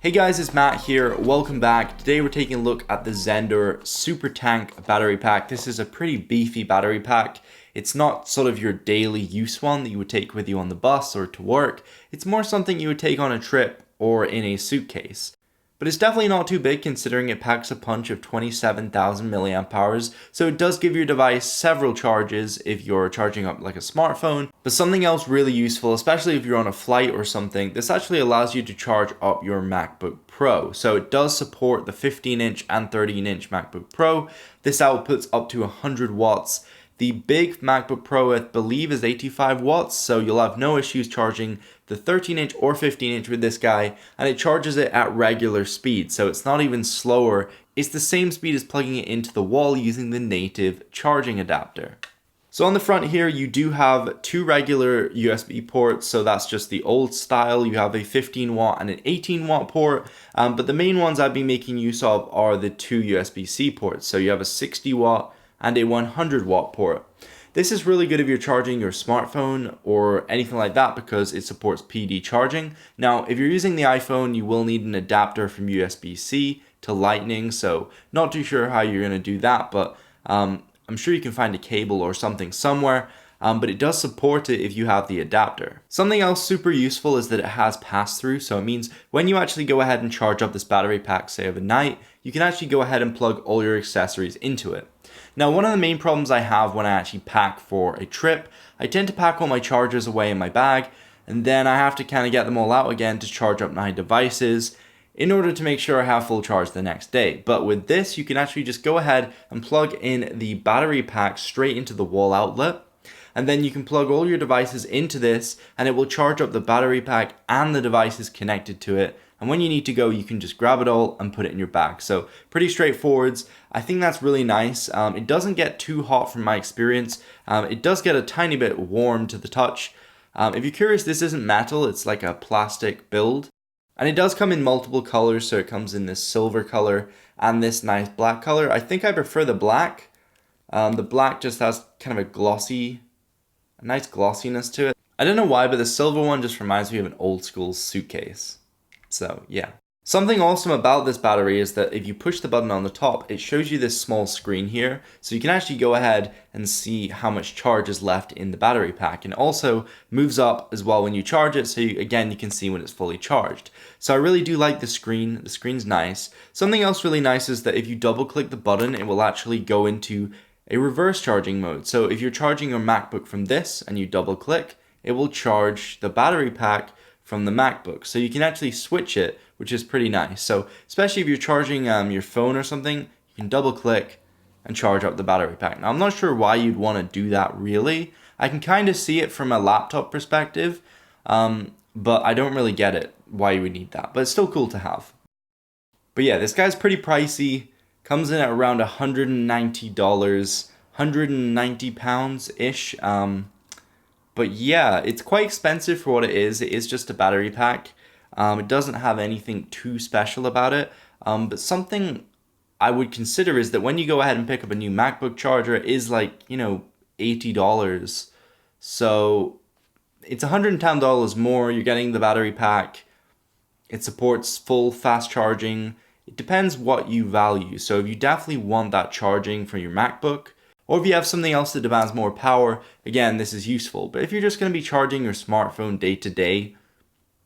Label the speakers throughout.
Speaker 1: Hey guys, it's Matt here. Welcome back. Today we're taking a look at the Zendure SuperTank battery pack. This is a pretty beefy battery pack. It's not sort of your daily use one that you would take with you on the bus or to work. It's more something you would take on a trip or in a suitcase. But it's definitely not too big considering it packs a punch of 27,000 milliamp hours, so it does give your device several charges if you're charging up like a smartphone. But something else really useful, especially if you're on a flight or something, this actually allows you to charge up your MacBook Pro. So it does support the 15-inch and 13-inch MacBook Pro. This outputs up to 100 watts. The big MacBook Pro, I believe, is 85 watts, so you'll have no issues charging the 13-inch or 15-inch with this guy, and it charges it at regular speed, so it's not even slower. It's the same speed as plugging it into the wall using the native charging adapter. So on the front here, you do have two regular USB ports, so that's just the old style. You have a 15 watt and an 18 watt port, but the main ones I've been making use of are the two USB-C ports. So you have a 60 watt and a 100 watt port. This is really good if you're charging your smartphone or anything like that because it supports PD charging. Now, if you're using the iPhone, you will need an adapter from USB-C to Lightning, so not too sure how you're going to do that, but I'm sure you can find a cable or something somewhere, but it does support it if you have the adapter. Something else super useful is that it has pass-through, so it means when you actually go ahead and charge up this battery pack, say overnight, you can actually go ahead and plug all your accessories into it. Now, one of the main problems I have when I actually pack for a trip, I tend to pack all my chargers away in my bag, and then I have to kind of get them all out again to charge up my devices in order to make sure I have full charge the next day. But with this, you can actually just go ahead and plug in the battery pack straight into the wall outlet, and then you can plug all your devices into this, and it will charge up the battery pack and the devices connected to it. And when you need to go, you can just grab it all and put it in your bag. So pretty straightforward. I think that's really nice. It doesn't get too hot from my experience. It does get a tiny bit warm to the touch. If you're curious, this isn't metal. It's like a plastic build. And it does come in multiple colors. So it comes in this silver color and this nice black color. I think I prefer the black. The black just has kind of a nice glossiness to it. I don't know why, but the silver one just reminds me of an old school suitcase. So yeah. Something awesome about this battery is that if you push the button on the top, it shows you this small screen here. So you can actually go ahead and see how much charge is left in the battery pack. And it also moves up as well when you charge it. So you can see when it's fully charged. So I really do like the screen. The screen's nice. Something else really nice is that if you double click the button, it will actually go into a reverse charging mode. So if you're charging your MacBook from this and you double click, it will charge the battery pack from the MacBook. So you can actually switch it, which is pretty nice. So especially if you're charging your phone or something, you can double click and charge up the battery pack. Now I'm not sure why you'd want to do that really. I can kind of see it from a laptop perspective, but I don't really get it why you would need that, but it's still cool to have. But yeah, this guy's pretty pricey. Comes in at around $190, 190 pounds-ish. But yeah, it's quite expensive for what it is. It is just a battery pack. It doesn't have anything too special about it. But something I would consider is that when you go ahead and pick up a new MacBook charger, it is like, $80. So it's $110 more. You're getting the battery pack. It supports full fast charging. It depends what you value. So if you definitely want that charging for your MacBook, or if you have something else that demands more power, again, this is useful. But if you're just going to be charging your smartphone day to day,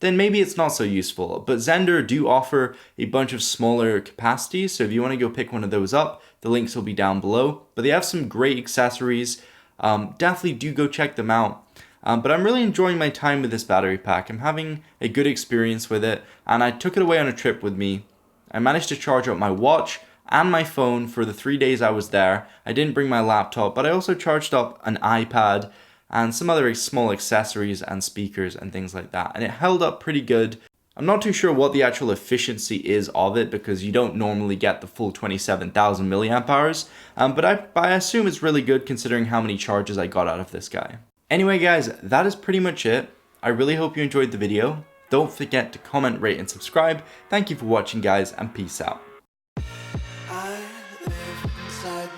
Speaker 1: then maybe it's not so useful. But Zendure do offer a bunch of smaller capacities, so if you want to go pick one of those up, the links will be down below. But they have some great accessories. Definitely do go check them out. But I'm really enjoying my time with this battery pack. I'm having a good experience with it, and I took it away on a trip with me. I managed to charge up my watch and my phone for the 3 days I was there. I didn't bring my laptop, but I also charged up an iPad and some other small accessories and speakers and things like that. And it held up pretty good. I'm not too sure what the actual efficiency is of it because you don't normally get the full 27,000 milliamp hours. But I assume it's really good considering how many charges I got out of this guy. Anyway guys, that is pretty much it. I really hope you enjoyed the video. Don't forget to comment, rate, and subscribe. Thank you for watching guys, and peace out.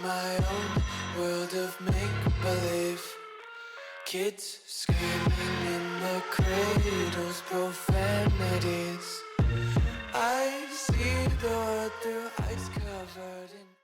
Speaker 2: My own world of make-believe. Kids screaming in the cradles, profanities. I see the world through ice covered in